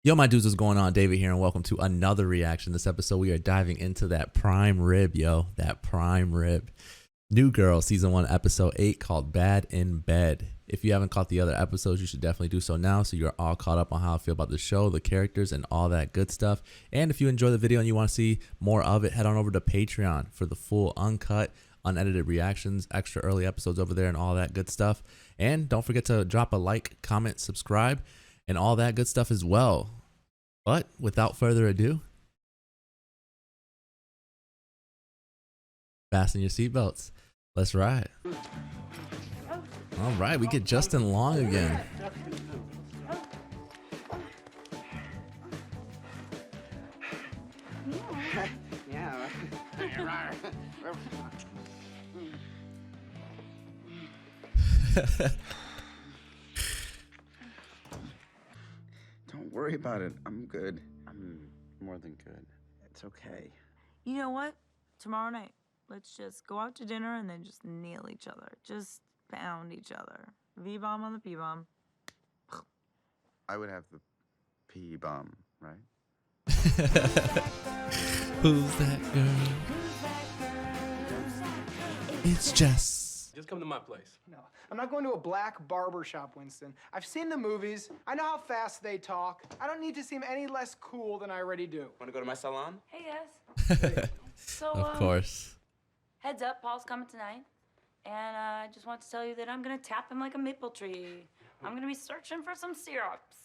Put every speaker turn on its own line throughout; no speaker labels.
Yo, my dudes, what's going on? David here, and welcome to another reaction. This episode, we are diving into that prime rib, yo. That prime rib. New Girl, Season 1, Episode 8, called Bad in Bed. If you haven't caught the other episodes, you should definitely do so now, so you're all caught up on how I feel about the show, the characters, and all that good stuff. And if you enjoy the video and you want to see more of it, head on over to Patreon for the full uncut, unedited reactions, extra early episodes over there, and all that good stuff. And don't forget to drop a like, comment, subscribe, and all that good stuff as well. But without further ado, fasten your seatbelts. Let's ride. All right, we get Justin Long again.
Yeah. Don't worry about it. I'm good. I'm more than good. It's okay.
You know what? Tomorrow night, let's just go out to dinner and then just nail each other. Just pound each other. V-bomb on the P-bomb.
I would have the pee bomb, right?
Who's that girl? It's Jess.
Just come to my place.
No, I'm not going to a black barber shop, Winston. I've seen the movies. I know how fast they talk. I don't need to seem any less cool than I already do.
Want to go to my salon?
Hey, guys. So,
Of course.
heads up, Paul's coming tonight. And I just want to tell you that I'm going to tap him like a maple tree. I'm going to be searching for some syrups.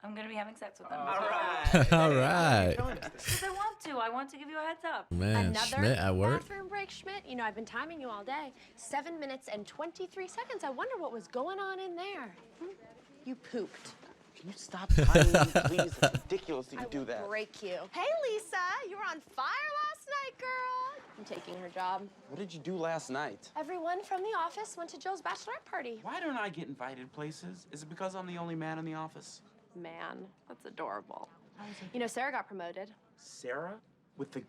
I'm going to be having sex with him.
All right.
All right.
Because I want to. I want to give you a heads up.
Man,
Another
Schmidt at work.
bathroom break, Schmidt. You know, I've been timing you all day. 7 minutes and 23 seconds. I wonder what was going on in there. You pooped.
Can you stop timing me, please? It's ridiculous that you
I
do
will
that.
break you. Hey, Lisa, you were on fire last night, girl. I'm taking her job.
What did you do last night?
Everyone from the office went to Joe's bachelorette party.
Why don't I get invited places? Is it because I'm the only man in the office?
Man, that's adorable. You know, Sarah got promoted.
Sarah? With the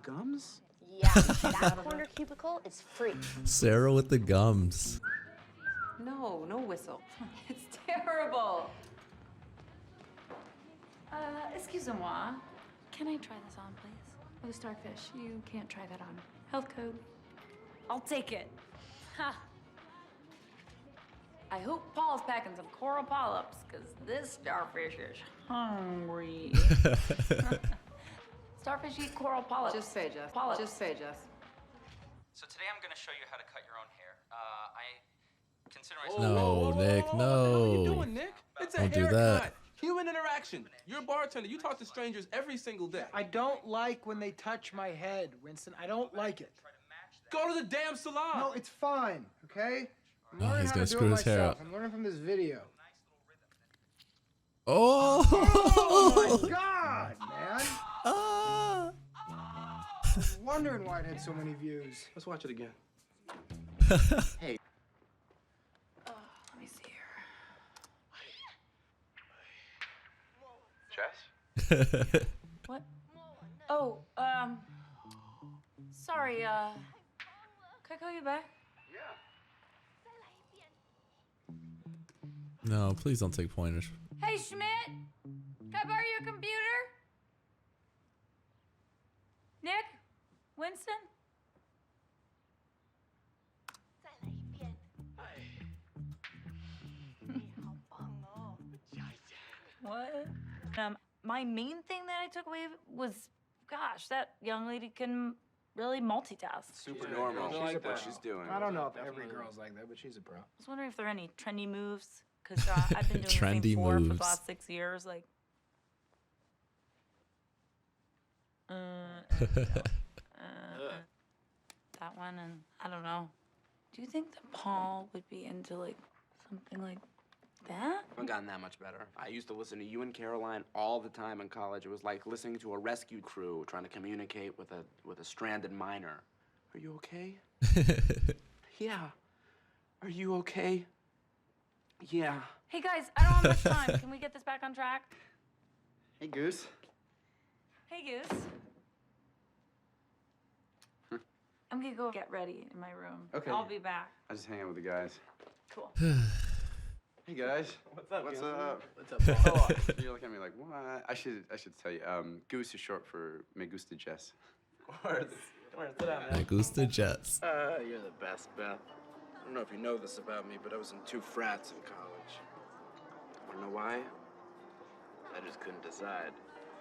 gums?
Yeah, that corner cubicle is free.
Sarah with the gums.
No, no whistle. It's terrible. Excusez-moi. Can I try this on, please? Oh, starfish, you can't try that on. Health code. I'll take it. Ha. I hope Paul's packing some coral polyps, because this starfish is hungry. Starfish eat coral polyps.
Just say, Jess.
Polyps.
Just say, Jess.
So today I'm going to show you how to cut your own hair. I consider
No,
myself...
Nick,
What are you
no.
doing, Nick? It's a
Don't do
haircut.
that.
Human interaction. You're a bartender. You talk to strangers every single day.
I don't like when they touch my head, Winston. I don't like it.
Go to the damn salon.
No, it's fine, okay? I'm
Oh,
learning
he's
how
gonna
to do
screw
it
his hair
myself.
up.
I'm learning from this video.
Oh!
Oh my God, man!
Ah.
I was wondering why it had so many views.
Let's watch it again.
Hey.
Let me see here.
Jess?
What? Oh, sorry, can I call you back?
No, please don't take pointers.
Hey, Schmidt! Can I borrow your computer? Nick? Winston? What? My main thing that I took away was, gosh, that young lady can really multitask.
Super
Yeah,
normal.
girls are like
What
that.
she's doing.
I don't know if every girl's like that, but she's a pro.
I was wondering if there are any trendy moves, because I've been doing
Trendy
the same four for
moves.
the last 6 years. Like, that one, and I don't know. Do you think that Paul would be into like something like that?
I haven't gotten that much better. I used to listen to you and Caroline all the time in college. It was like listening to a rescue crew trying to communicate with a stranded miner. Are you okay? Yeah. Are you okay? Yeah.
Hey guys, I don't have much time. Can we get this back on track?
Hey, Goose.
Hey Goose. I'm gonna go get ready in my room.
Okay.
I'll be back.
I just hang out with the guys.
Cool.
Hey guys.
What's up?
What's
Gilson?
up?
What's up, Paul?
You look at me like, what? I should tell you. Goose is short for Me Gusta Jess.
Of course. Come here, sit down, man.
Me gusta Jets.
You're the best, Beth. I don't know if you know this about me, but I was in 2 frats in college. Wanna know why? I just couldn't decide.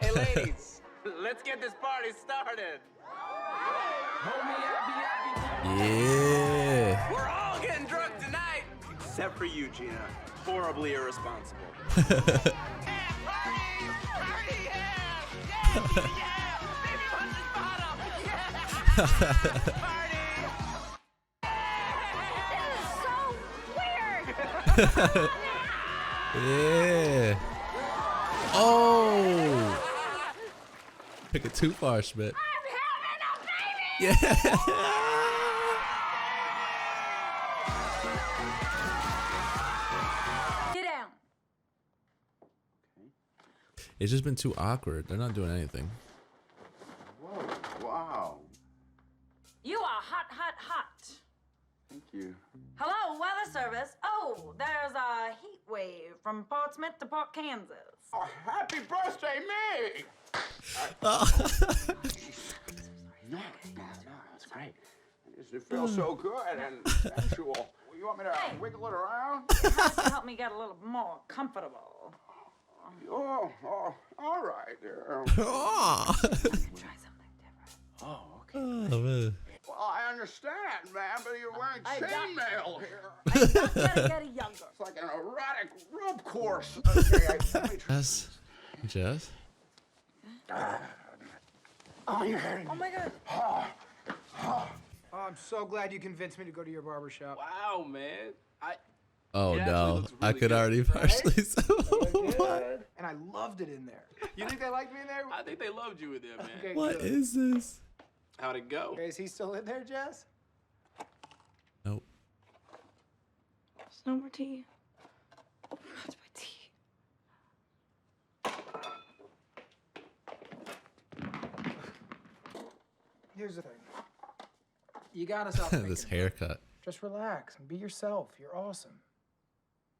Hey, ladies, let's get this party started.
Yeah.
We're all getting drunk tonight, except for you, Gina. Horribly irresponsible.
Yeah. Oh. Took it too far, Schmidt. Yeah.
Get down.
It's just been too awkward. They're not doing anything.
Whoa! Wow!
You are hot, hot, hot.
Thank you.
Hello, weather service. Oh, there's a heat wave from Portsmouth to Port Kansas.
Oh, happy birthday, me! No, it's great. It feels so good and sensual. You want me to wiggle it around?
It has to help me get a little more comfortable.
Oh, all right.
Oh.
Try something different.
Oh, okay.
Oh, man.
Well, I understand, man, but you're wearing chainmail here.
I'm not gonna get it younger.
It's like an erotic rope course. Okay, let me try.
Jess. Jess.
Oh, you're hurting.
Oh my god.
Oh, I'm so glad you convinced me to go to your barber shop.
Wow, man.
Oh
It actually
no.
looks
I
really
could
good,
already
right?
partially
Good. And I loved it in there. You think they liked me in there?
I think they loved you in there, man.
Okay,
What
good.
is this?
How'd it go?
Okay, is he still in there, Jess?
Nope.
There's no more tea. Oh, that's my tea.
Here's the thing. You gotta stop thinking
This
about it.
haircut.
Just relax and be yourself. You're awesome.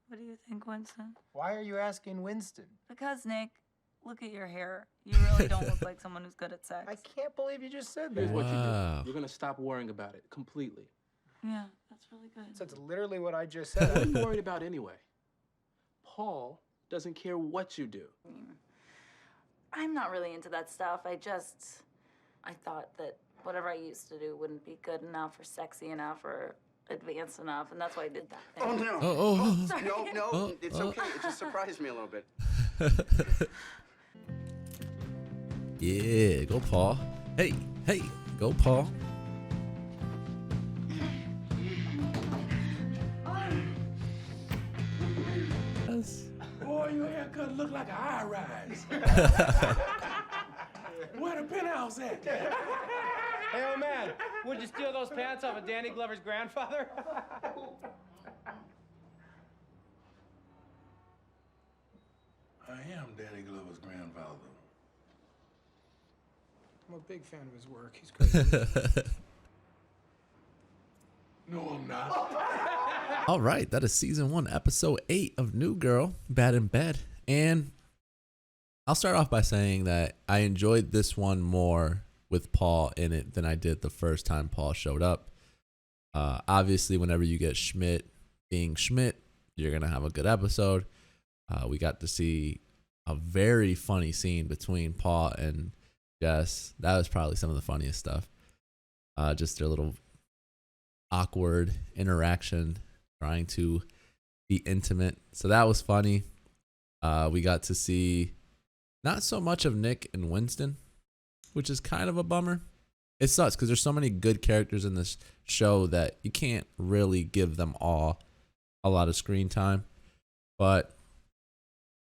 What do you think, Winston?
Why are you asking Winston?
Because, Nick, look at your hair. You really don't look like someone who's good at sex.
I can't believe you just said
Here's
that.
what you
Wow.
do. You're gonna stop worrying about it completely.
Yeah, that's really good.
That's literally what I just
What are
said.
you worried about anyway? Paul doesn't care what you do.
I'm not really into that stuff. I thought that whatever I used to do wouldn't be good enough or sexy enough or advanced enough, and that's why I did that thing.
Oh, no.
Oh,
Sorry.
No, it's okay. It just surprised me a little bit.
Yeah, go Paul. Hey, go Paul. Yes.
Boy, your haircut look like an high rise. Where the penthouse at?
Hey, old man, would you steal those pants off of Danny Glover's grandfather?
I am Danny Glover's grandfather.
I'm a big fan of his work. He's great.
No, I'm not.
All right, that is season 1, episode 8 of New Girl, Bad in Bed. And I'll start off by saying that I enjoyed this one more with Paul in it than I did the first time Paul showed up. Obviously, whenever you get Schmidt being Schmidt, you're going to have a good episode. We got to see a very funny scene between Paul and Jess. That was probably some of the funniest stuff. Just their little awkward interaction, trying to be intimate. So that was funny. We got to see not so much of Nick and Winston, which is kind of a bummer. It sucks because there's so many good characters in this show that you can't really give them all a lot of screen time. But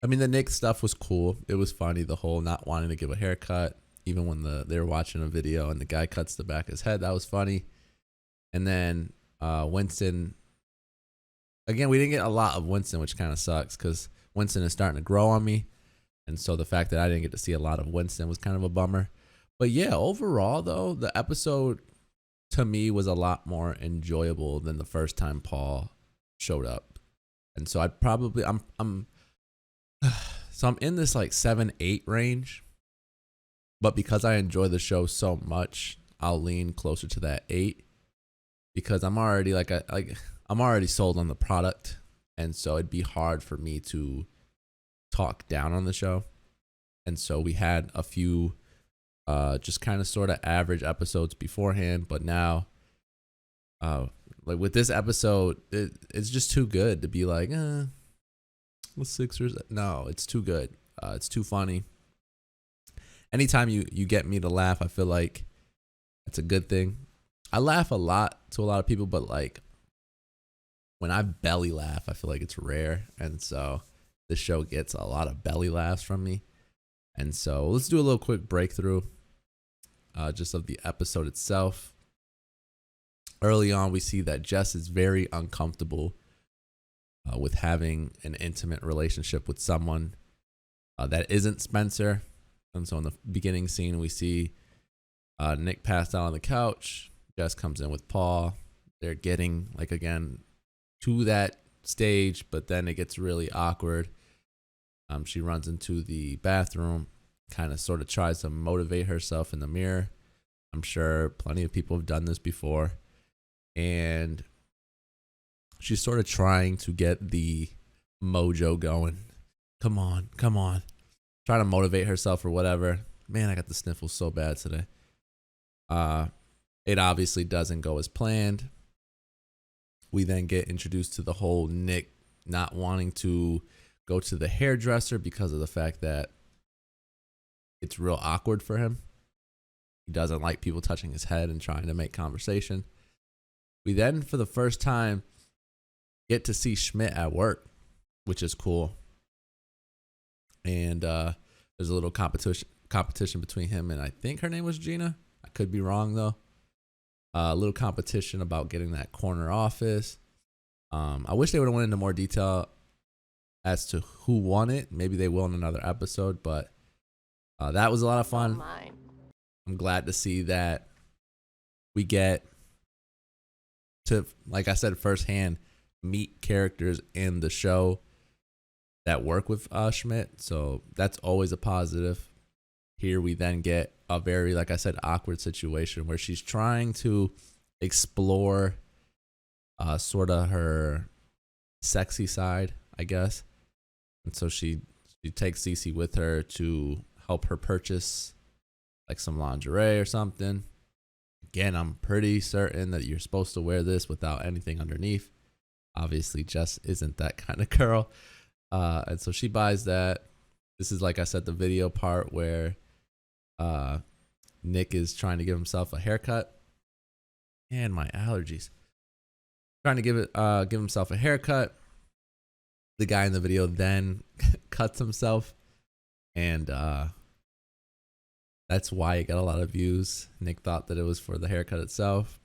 I mean, the Nick stuff was cool. It was funny, the whole not wanting to give a haircut, even when they were watching a video and the guy cuts the back of his head. That was funny. And then Winston, again, we didn't get a lot of Winston, which kind of sucks because Winston is starting to grow on me. And so the fact that I didn't get to see a lot of Winston was kind of a bummer. But yeah, overall, though, the episode to me was a lot more enjoyable than the first time Paul showed up. And so I'm so I'm in this like 7-8 range, but because I enjoy the show so much, I'll lean closer to that 8 because I'm already I'm already sold on the product, and so it'd be hard for me to talk down on the show. And so we had a few just kind of sort of average episodes beforehand, but now like with this episode, it's just too good to be like, the Sixers. No, it's too good. It's too funny. Anytime you get me to laugh, I feel like it's a good thing. I laugh a lot to a lot of people, but like when I belly laugh, I feel like it's rare. And so this show gets a lot of belly laughs from me. And so let's do a little quick breakthrough just of the episode itself. Early on, we see that Jess is very uncomfortable with having an intimate relationship with someone that isn't Spencer. And so in the beginning scene, we see Nick passed out on the couch. Jess comes in with Paul. They're getting, like, again, to that stage, but then it gets really awkward. She runs into the bathroom, kind of sort of tries to motivate herself in the mirror. I'm sure plenty of people have done this before. And she's sort of trying to get the mojo going. Come on. Trying to motivate herself or whatever. Man, I got the sniffles so bad today. It obviously doesn't go as planned. We then get introduced to the whole Nick not wanting to go to the hairdresser because of the fact that it's real awkward for him. He doesn't like people touching his head and trying to make conversation. We then, for the first time, get to see Schmidt at work, which is cool. And there's a little competition between him and I think her name was Gina. I could be wrong, though. A little competition about getting that corner office. I wish they would have went into more detail as to who won it. Maybe they will in another episode, but that was a lot of fun. I'm glad to see that we get to, like I said, firsthand meet characters in the show that work with Schmidt. So that's always a positive. Here we then get a very, like I said, awkward situation where she's trying to explore sort of her sexy side, I guess. And so she takes Cece with her to help her purchase like some lingerie or something. Again, I'm pretty certain that you're supposed to wear this without anything underneath. Obviously, Jess isn't that kind of girl. And so she buys that. This is, like I said, the video part where Nick is trying to give himself a haircut. And my allergies. Trying to give himself a haircut. The guy in the video then cuts himself. And that's why it got a lot of views. Nick thought that it was for the haircut itself.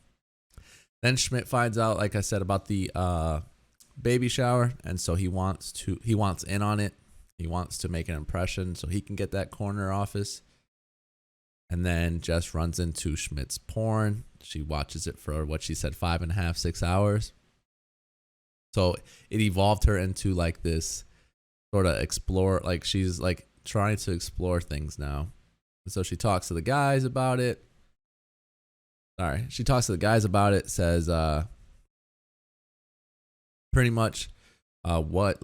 Then Schmidt finds out, like I said, about the baby shower, and so he wants in on it. He wants to make an impression so he can get that corner office. And then Jess runs into Schmidt's porn. She watches it for what she said, 5.5, 6 hours. So it evolved her into like this sort of explore, like she's like trying to explore things now. And so she talks to the guys about it. She talks to the guys about it, says pretty much what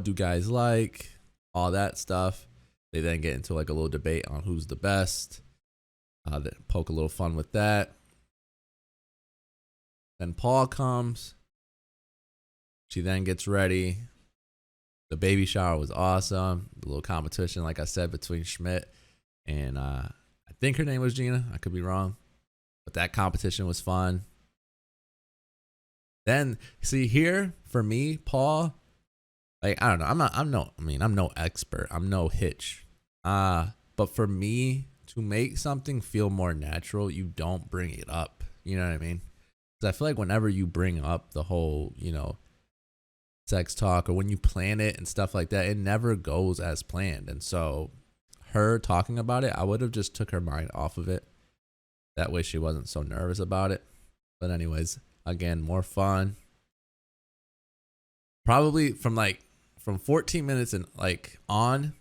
do guys like, all that stuff. They then get into like a little debate on who's the best. They poke a little fun with that. Then Paul comes. She then gets ready. The baby shower was awesome. The little competition, like I said, between Schmidt and I think her name was Gina. I could be wrong. But that competition was fun. Then, see here, for me, Paul, like, I don't know. I'm no expert. I'm no hitch. But for me, to make something feel more natural, you don't bring it up. You know what I mean? Because I feel like whenever you bring up the whole, sex talk, or when you plan it and stuff like that, it never goes as planned. And so her talking about it, I would have just took her mind off of it. That way she wasn't so nervous about it. But anyways, again, more fun. Probably from 14 minutes and like on,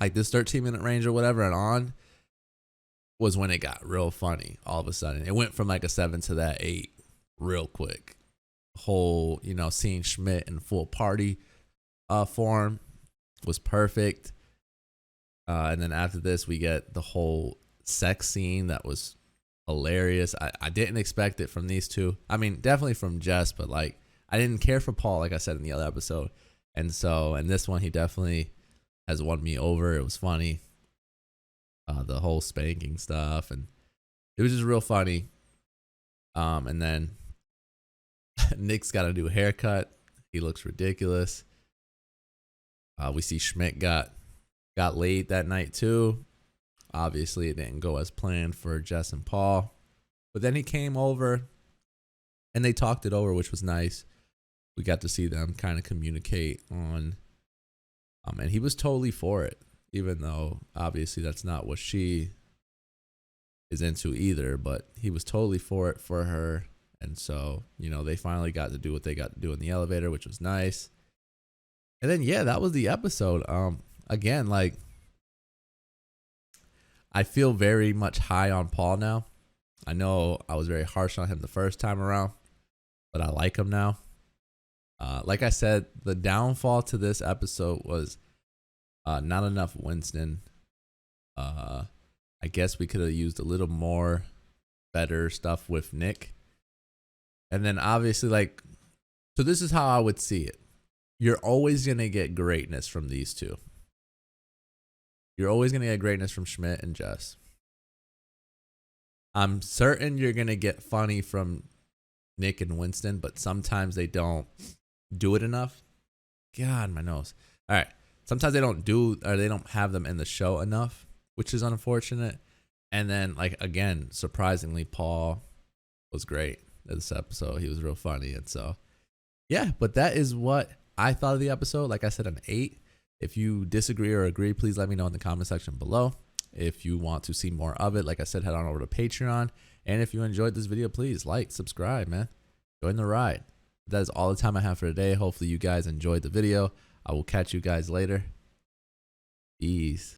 like this 13-minute range or whatever and on was when it got real funny. All of a sudden, it went from like a 7 to that 8 real quick. Whole, you know, seeing Schmidt in full party form was perfect. And then after this, we get the whole sex scene that was hilarious. I didn't expect it from these two. I mean, definitely from Jess, but like I didn't care for Paul, like I said in the other episode. And so in this one, he definitely has won me over. It was funny. The whole spanking stuff, and it was just real funny. And then Nick's got a new haircut. He looks ridiculous. We see Schmidt got laid that night too. Obviously, it didn't go as planned for Jess and Paul. But then he came over and they talked it over, which was nice. We got to see them kind of communicate on, and he was totally for it, even though obviously that's not what she is into either, but he was totally for it for her. And so, you know, they finally got to do what they got to do in the elevator, which was nice. And then, yeah, that was the episode. Again, like, I feel very much high on Paul now. I know I was very harsh on him the first time around, but I like him now. Like I said, the downfall to this episode was not enough Winston. I guess we could have used a little more better stuff with Nick. And then obviously, like, so this is how I would see it. You're always going to get greatness from these two. You're always going to get greatness from Schmidt and Jess. I'm certain you're going to get funny from Nick and Winston, but sometimes they don't do it enough. God, my nose. All right. Sometimes they don't have them in the show enough, which is unfortunate. And then, like, again, surprisingly, Paul was great in this episode. He was real funny. And so, yeah, but that is what I thought of the episode. Like I said, an 8. If you disagree or agree, please let me know in the comment section below. If you want to see more of it, like I said, head on over to Patreon. And if you enjoyed this video, please like, subscribe, man. Join the ride. That is all the time I have for today. Hopefully you guys enjoyed the video. I will catch you guys later. Peace.